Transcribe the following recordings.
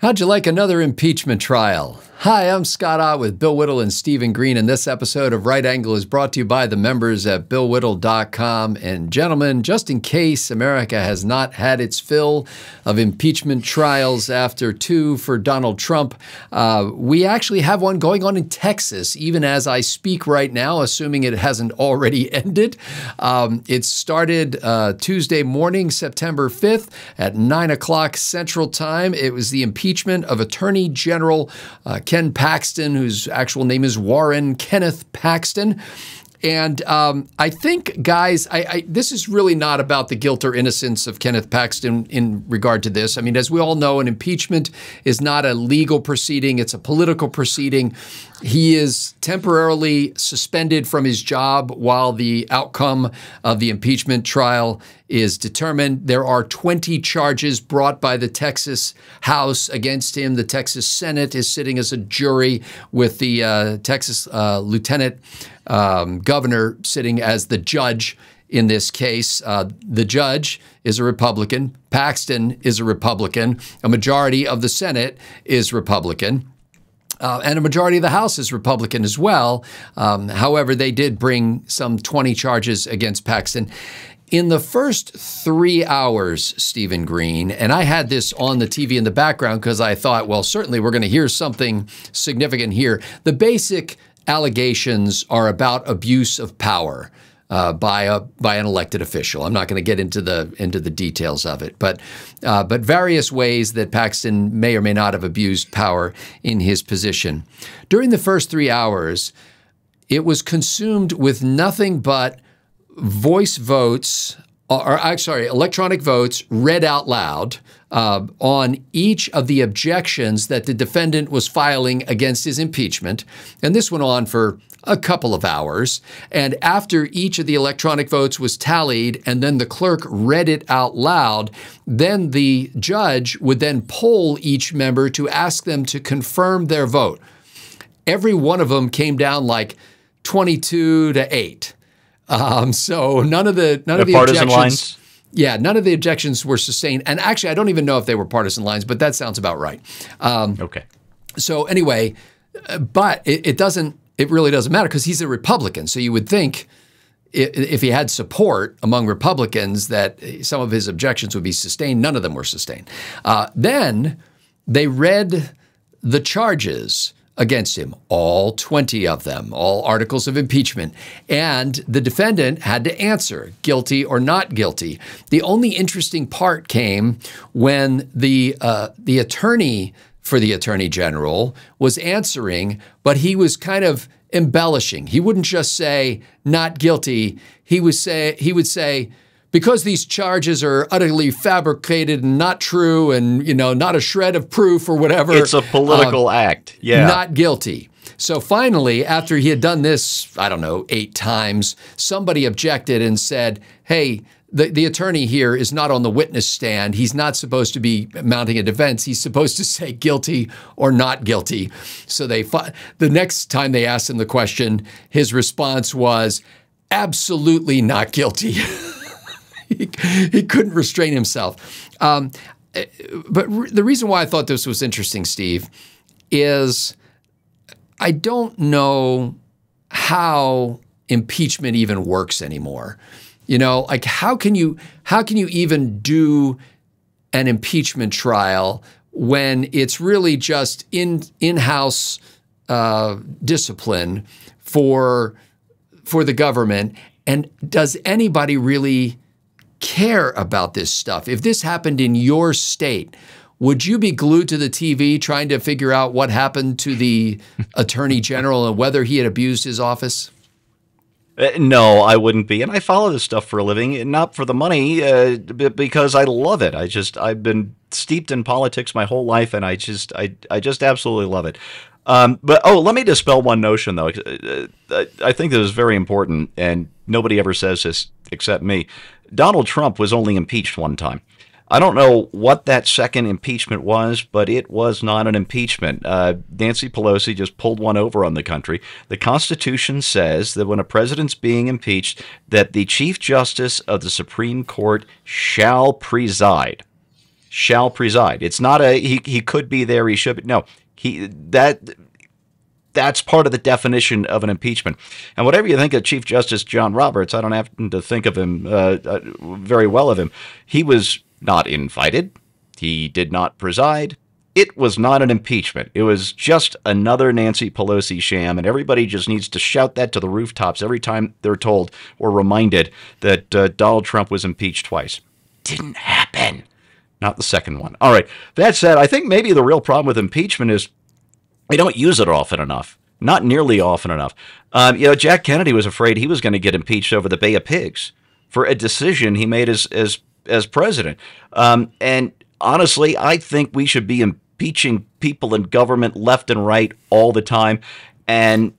How'd you like another impeachment trial? Hi, I'm Scott Ott with Bill Whittle and Stephen Green, and this episode of Right Angle is brought to you by the members at BillWhittle.com. And gentlemen, just in case America has not had its fill of impeachment trials after two for Donald Trump, we actually have one going on in Texas, even as I speak right now, assuming it hasn't already ended. It started Tuesday morning, September 5th at 9 o'clock Central Time. It was the impeachment of Attorney General Ken Paxton, whose actual name is Warren Kenneth Paxton. And I think, guys, this is really not about the guilt or innocence of Kenneth Paxton in regard to this. I mean, as we all know, an impeachment is not a legal proceeding. It's a political proceeding. He is temporarily suspended from his job while the outcome of the impeachment trial is determined. There are 20 charges brought by the Texas House against him. The Texas Senate is sitting as a jury with the Texas Lieutenant Governor sitting as the judge in this case. The judge is a Republican. Paxton is a Republican. A majority of the Senate is Republican. And a majority of the House is Republican as well. However, they did bring some 20 charges against Paxton. In the first 3 hours, Stephen Green, and I had this on the TV in the background because I thought, well, certainly we're going to hear something significant here. The basic allegations are about abuse of power by an elected official. I'm not going to get into the details of it, but various ways that Paxton may or may not have abused power in his position. During the first 3 hours, it was consumed with nothing but electronic votes read out loud on each of the objections that the defendant was filing against his impeachment. And this went on for a couple of hours. And after each of the electronic votes was tallied and then the clerk read it out loud, then the judge would then poll each member to ask them to confirm their vote. Every one of them came down like 22-8. So none of the partisan objections, lines. Yeah, none of the objections were sustained. And actually, I don't even know if they were partisan lines, but that sounds about right. Okay. So anyway, but it really doesn't matter because he's a Republican. So you would think if he had support among Republicans that some of his objections would be sustained. None of them were sustained. Then they read the charges against him, all 20 of them, all articles of impeachment. And the defendant had to answer guilty or not guilty. The only interesting part came when the attorney for the Attorney General was answering, but he was kind of embellishing. He wouldn't just say not guilty. He would say, because these charges are utterly fabricated and not true and, not a shred of proof or whatever. It's a political act. Yeah. Not guilty. So finally, after he had done this, 8 times, somebody objected and said, hey, the attorney here is not on the witness stand. He's not supposed to be mounting a defense. He's supposed to say guilty or not guilty. So the next time they asked him the question, his response was absolutely not guilty. He couldn't restrain himself. But the reason why I thought this was interesting, Steve, is I don't know how impeachment even works anymore. Like how can you even do an impeachment trial when it's really just in-house discipline for the government? And does anybody really care about this stuff? If this happened in your state, would you be glued to the TV trying to figure out what happened to the Attorney General and whether he had abused his office? No, I wouldn't be. And I follow this stuff for a living, not for the money, because I love it. I've been steeped in politics my whole life, and I just absolutely love it. But let me dispel one notion, though. I think that is very important, and nobody ever says this except me. Donald Trump was only impeached one time. I don't know what that second impeachment was, but it was not an impeachment. Nancy Pelosi just pulled one over on the country. The Constitution says that when a president's being impeached, that the Chief Justice of the Supreme Court shall preside. shall preside. It's not a he could be there, he should be. No, that's part of the definition of an impeachment. And whatever you think of Chief Justice John Roberts, I don't happen to think of him very well of him. He was not invited. He did not preside. It was not an impeachment. It was just another Nancy Pelosi sham, and everybody just needs to shout that to the rooftops every time they're told or reminded that Donald Trump was impeached twice. Didn't happen. Not the second one. All right. That said, I think maybe the real problem with impeachment is we don't use it often enough. Not nearly often enough. Jack Kennedy was afraid he was going to get impeached over the Bay of Pigs for a decision he made as president. And honestly, I think we should be impeaching people in government left and right all the time, and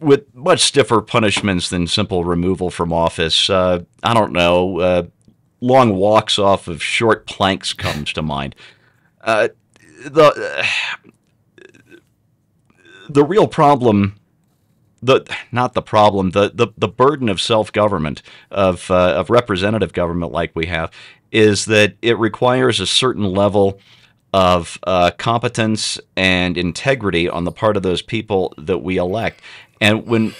with much stiffer punishments than simple removal from office. I don't know. Long walks off of short planks comes to mind. The real problem, the burden of self-government, of representative government like we have, is that it requires a certain level of competence and integrity on the part of those people that we elect. And when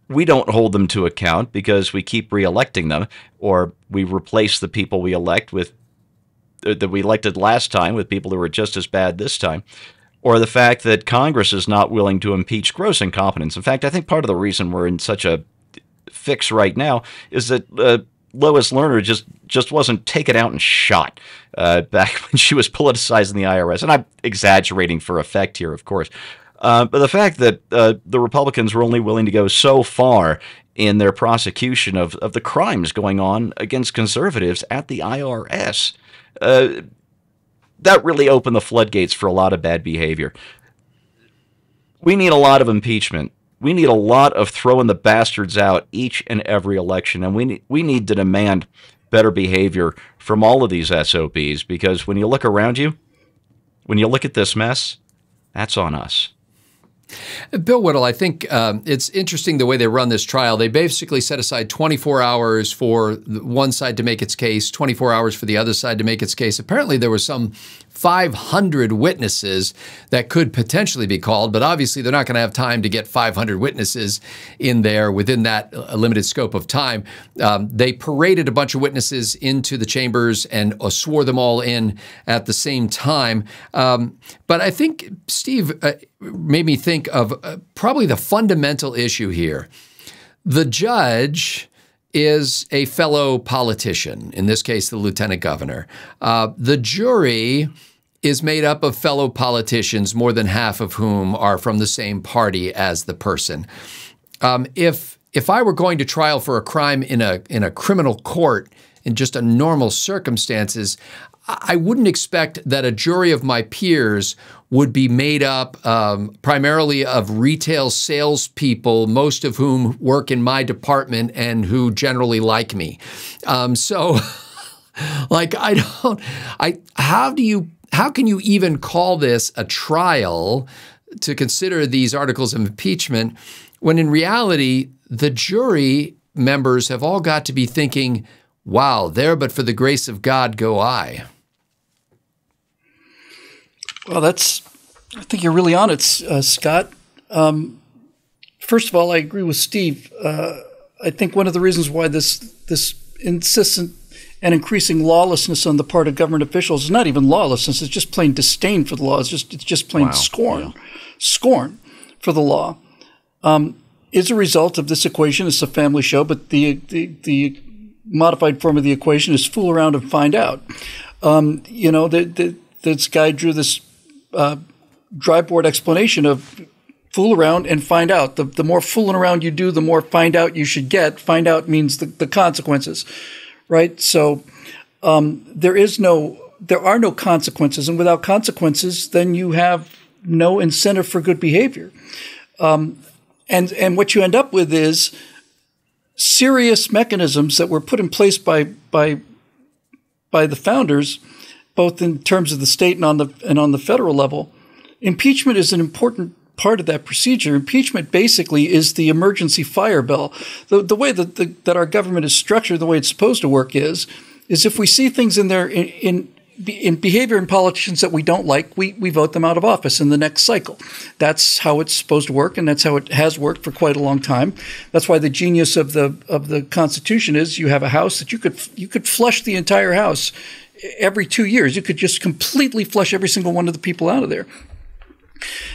we don't hold them to account because we keep re-electing them, or we replace the people we elect with that we elected last time with people who were just as bad this time, or the fact that Congress is not willing to impeach gross incompetence. In fact, I think part of the reason we're in such a fix right now is that Lois Lerner just wasn't taken out and shot back when she was politicizing the IRS. And I'm exaggerating for effect here, of course. But the fact that the Republicans were only willing to go so far in their prosecution of the crimes going on against conservatives at the IRS, that really opened the floodgates for a lot of bad behavior. We need a lot of impeachment. We need a lot of throwing the bastards out each and every election, and we need to demand better behavior from all of these SOBs, because when you look around you, when you look at this mess, that's on us. Bill Whittle, I think it's interesting the way they run this trial. They basically set aside 24 hours for one side to make its case, 24 hours for the other side to make its case. Apparently, there were some 500 witnesses that could potentially be called, but obviously they're not going to have time to get 500 witnesses in there within that limited scope of time. They paraded a bunch of witnesses into the chambers and swore them all in at the same time. But I think, Steve, made me think of probably the fundamental issue here. The judge is a fellow politician, in this case, the lieutenant governor. The jury is made up of fellow politicians, more than half of whom are from the same party as the person. If I were going to trial for a crime in a criminal court in just a normal circumstances, I wouldn't expect that a jury of my peers would be made up primarily of retail salespeople, most of whom work in my department and who generally like me. How can you even call this a trial to consider these articles of impeachment when in reality the jury members have all got to be thinking, wow, there but for the grace of God go I. Well, I think you're really on it, Scott. First of all, I agree with Steve. I think one of the reasons why this insistent and increasing lawlessness on the part of government officials is not even lawlessness; it's just plain disdain for the law. It's just plain scorn for the law. Is a result of this equation. It's a family show, but the modified form of the equation is fool around and find out. This guy drew this dry board explanation of fool around and find out. The more fooling around you do, the more find out you should get. Find out means the consequences, right? So there are no consequences, and without consequences, then you have no incentive for good behavior. And what you end up with is serious mechanisms that were put in place by the founders, both in terms of the state and on the federal level. Impeachment is an important part of that procedure. Impeachment basically is the emergency fire bell. The way that our government is structured, the way it's supposed to work is is if we see things in there in behavior in politicians that we don't like, we vote them out of office in the next cycle. That's how it's supposed to work, and that's how it has worked for quite a long time. That's why the genius of the Constitution is you have a House that you could flush the entire House every 2 years. You could just completely flush every single one of the people out of there.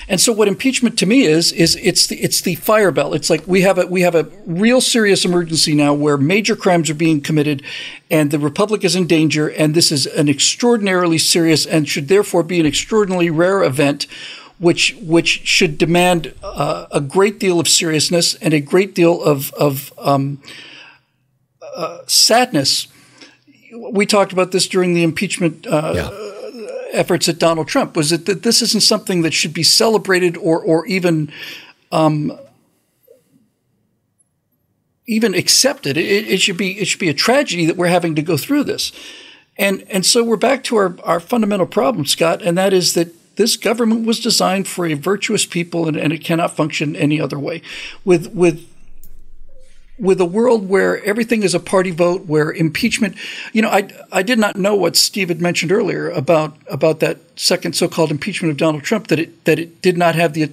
And so what impeachment to me is it's the fire bell. It's like we have a real serious emergency now where major crimes are being committed and the republic is in danger, and this is an extraordinarily serious and should therefore be an extraordinarily rare event which should demand a great deal of seriousness and a great deal of sadness. We talked about this during the impeachment efforts at Donald Trump, was that this isn't something that should be celebrated or even accepted. It should be a tragedy that we're having to go through this. And so we're back to our fundamental problem, Scott, and that is that this government was designed for a virtuous people and it cannot function any other way. With a world where everything is a party vote, where impeachment, I did not know what Steve had mentioned earlier about that second so-called impeachment of Donald Trump, that it did not have the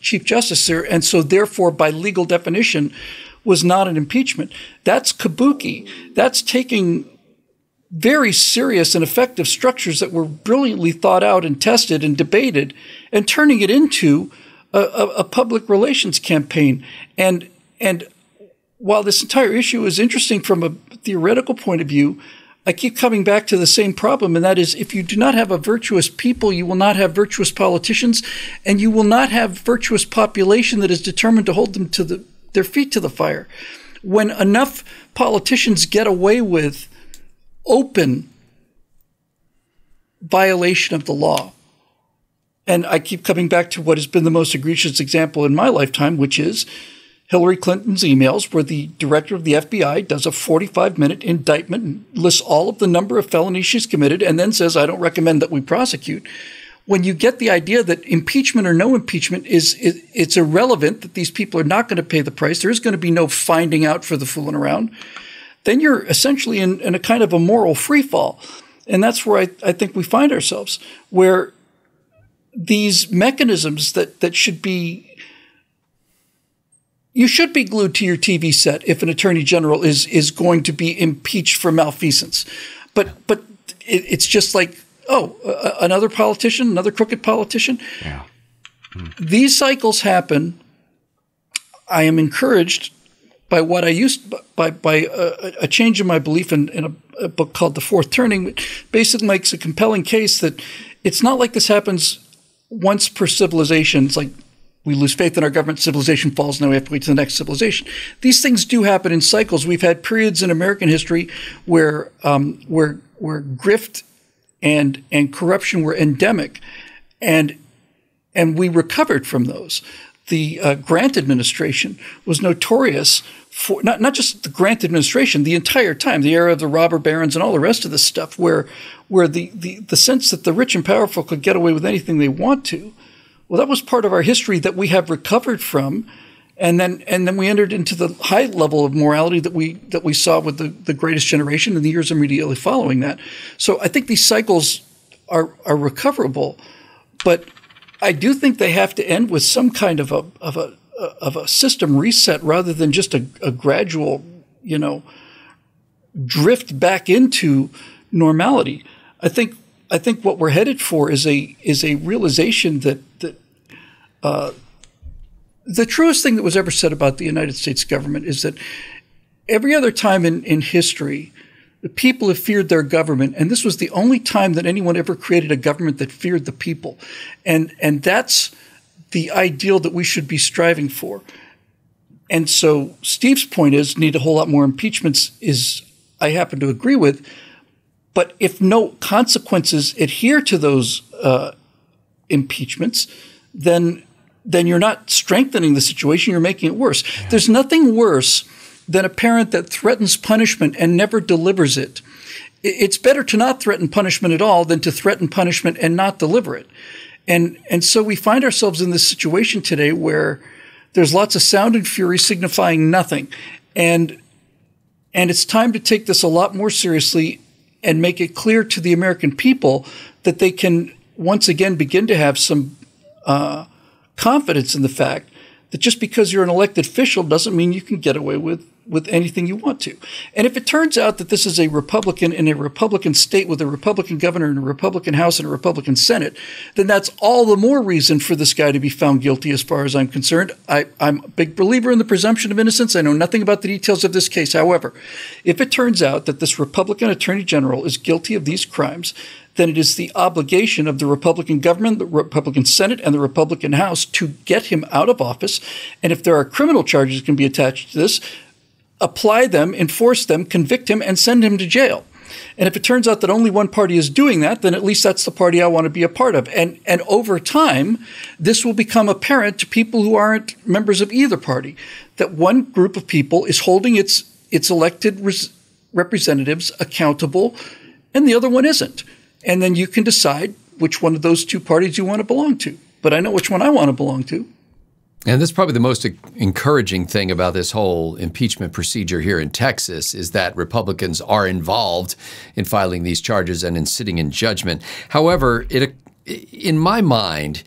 Chief Justice there, and so therefore by legal definition was not an impeachment. That's kabuki. That's taking very serious and effective structures that were brilliantly thought out and tested and debated and turning it into a public relations campaign. And while this entire issue is interesting from a theoretical point of view, I keep coming back to the same problem, and that is if you do not have a virtuous people, you will not have virtuous politicians, and you will not have virtuous population that is determined to hold them to their feet to the fire. When enough politicians get away with open violation of the law, and I keep coming back to what has been the most egregious example in my lifetime, which is Hillary Clinton's emails, where the director of the FBI does a 45-minute indictment and lists all of the number of felonies she's committed and then says, I don't recommend that we prosecute. When you get the idea that impeachment or no impeachment it's irrelevant, that these people are not going to pay the price, there is going to be no finding out for the fooling around, then you're essentially in a kind of a moral freefall. And that's where I think we find ourselves, where these mechanisms that should be, you should be glued to your TV set if an attorney general is going to be impeached for malfeasance. But it's just like, another politician, another crooked politician. Yeah. These cycles happen. I am encouraged by what I used by a change in my belief in a book called The Fourth Turning, which basically makes a compelling case that it's not like this happens once per civilization. It's like we lose faith in our government, civilization falls, now we have to wait to the next civilization. These things do happen in cycles. We've had periods in American history where grift and corruption were endemic, and we recovered from those. The Grant administration was notorious for not just the Grant administration, the entire time, the era of the robber barons and all the rest of this stuff, where the sense that the rich and powerful could get away with anything they want to. Well, that was part of our history that we have recovered from, and then we entered into the high level of morality that we saw with the Greatest Generation in the years immediately following that. So I think these cycles are recoverable, but I do think they have to end with some kind of a system reset rather than just a gradual, drift back into normality. I think what we're headed for is a realization that the truest thing that was ever said about the United States government is that every other time in history, the people have feared their government, and this was the only time that anyone ever created a government that feared the people. And that's the ideal that we should be striving for. And so Steve's point is need a whole lot more impeachments is I happen to agree with. But if no consequences adhere to those impeachments, then you're not strengthening the situation, you're making it worse. Yeah. There's nothing worse than a parent that threatens punishment and never delivers it. It's better to not threaten punishment at all than to threaten punishment and not deliver it. And so we find ourselves in this situation today where there's lots of sound and fury signifying nothing. And it's time to take this a lot more seriously and make it clear to the American people that they can once again begin to have some confidence in the fact that just because you're an elected official doesn't mean you can get away with anything you want to. And if it turns out that this is a Republican in a Republican state with a Republican governor and a Republican House and a Republican Senate, then that's all the more reason for this guy to be found guilty as far as I'm concerned. I'm a big believer in the presumption of innocence. I know nothing about the details of this case. However, if it turns out that this Republican Attorney General is guilty of these crimes, then it is the obligation of the Republican government, the Republican Senate, and the Republican House to get him out of office. And if there are criminal charges that can be attached to this, apply them, enforce them, convict him, and send him to jail. And if it turns out that only one party is doing that, then at least that's the party I want to be a part of. And over time, this will become apparent to people who aren't members of either party, that one group of people is holding its elected representatives accountable and the other one isn't. And then you can decide which one of those two parties you want to belong to. But I know which one I want to belong to. And that's probably the most encouraging thing about this whole impeachment procedure here in Texas is that Republicans are involved in filing these charges and in sitting in judgment. However, in my mind,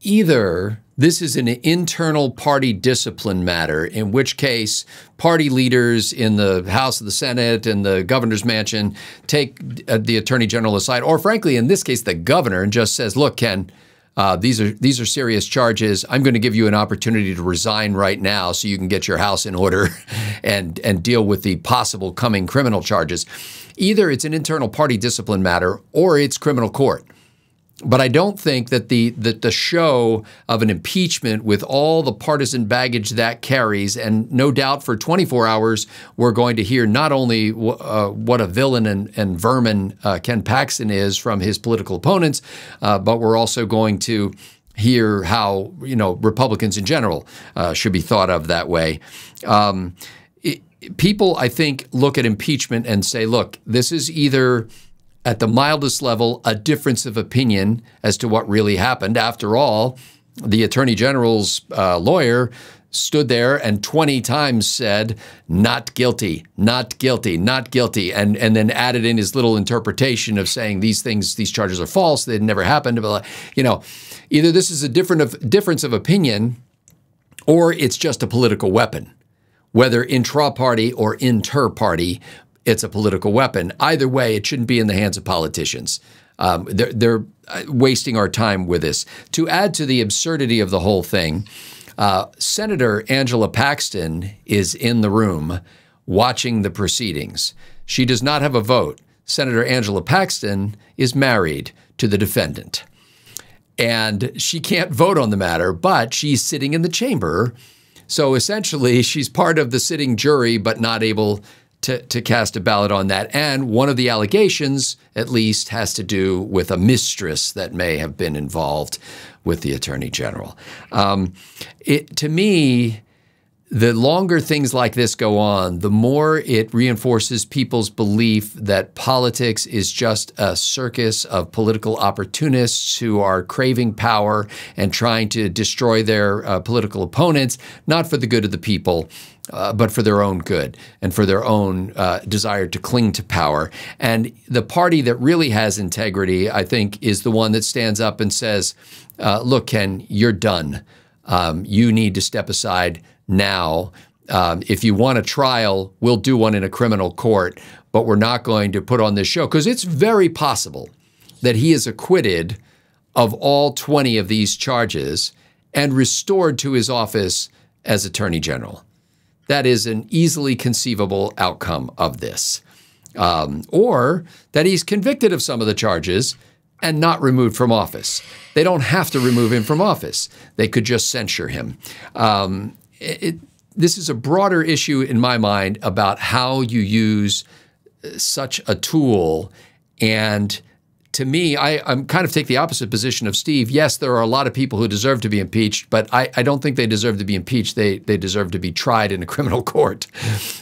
either this is an internal party discipline matter, in which case party leaders in the House, the Senate, and the governor's mansion take the attorney general aside, or frankly, in this case, the governor, and just says, look, Ken, these are serious charges. I'm going to give you an opportunity to resign right now so you can get your house in order and deal with the possible coming criminal charges. Either it's an internal party discipline matter or it's criminal court. But I don't think that the show of an impeachment with all the partisan baggage that carries, and no doubt for 24 hours we're going to hear not only what a villain and vermin Ken Paxton is from his political opponents, but we're also going to hear how Republicans in general should be thought of that way. People, I think, look at impeachment and say, look, this is either at the mildest level, a difference of opinion as to what really happened. After all, the Attorney General's lawyer stood there and 20 times said, not guilty, not guilty, not guilty, and then added in his little interpretation of saying these charges are false, they never happened. Either this is a difference of opinion or it's just a political weapon, whether intra-party or inter-party. It's a political weapon. Either way, it shouldn't be in the hands of politicians. They're wasting our time with this. To add to the absurdity of the whole thing, Senator Angela Paxton is in the room watching the proceedings. She does not have a vote. Senator Angela Paxton is married to the defendant. And she can't vote on the matter, but she's sitting in the chamber. So essentially, she's part of the sitting jury, but not able to cast a ballot on that. And one of the allegations, at least, has to do with a mistress that may have been involved with the Attorney General. To me, the longer things like this go on, the more it reinforces people's belief that politics is just a circus of political opportunists who are craving power and trying to destroy their political opponents, not for the good of the people, but for their own good and for their own desire to cling to power. And the party that really has integrity, I think, is the one that stands up and says, look, Ken, you're done. You need to step aside now. If you want a trial, we'll do one in a criminal court, but we're not going to put on this show, because it's very possible that he is acquitted of all 20 of these charges and restored to his office as Attorney General. That is an easily conceivable outcome of this. Or that he's convicted of some of the charges and not removed from office. They don't have to remove him from office. They could just censure him. This is a broader issue in my mind about how you use such a tool. And to me, I'm kind of take the opposite position of Steve. Yes, there are a lot of people who deserve to be impeached, but I don't think they deserve to be impeached. They deserve to be tried in a criminal court.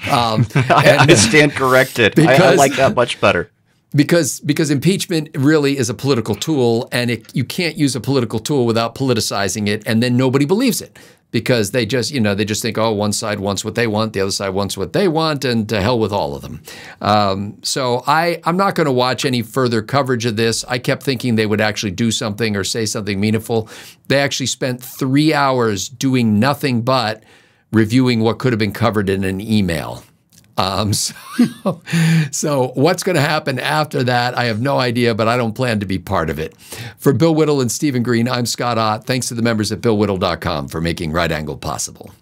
I stand corrected. I like that much better. Because impeachment really is a political tool, and you can't use a political tool without politicizing it, and then nobody believes it. because they just, they just think, oh, one side wants what they want, the other side wants what they want, and to hell with all of them. So I'm not going to watch any further coverage of this. I kept thinking they would actually do something or say something meaningful. They actually spent 3 hours doing nothing but reviewing what could have been covered in an email. So what's going to happen after that, I have no idea, but I don't plan to be part of it. For Bill Whittle and Stephen Green, I'm Scott Ott. Thanks to the members at BillWhittle.com for making Right Angle possible.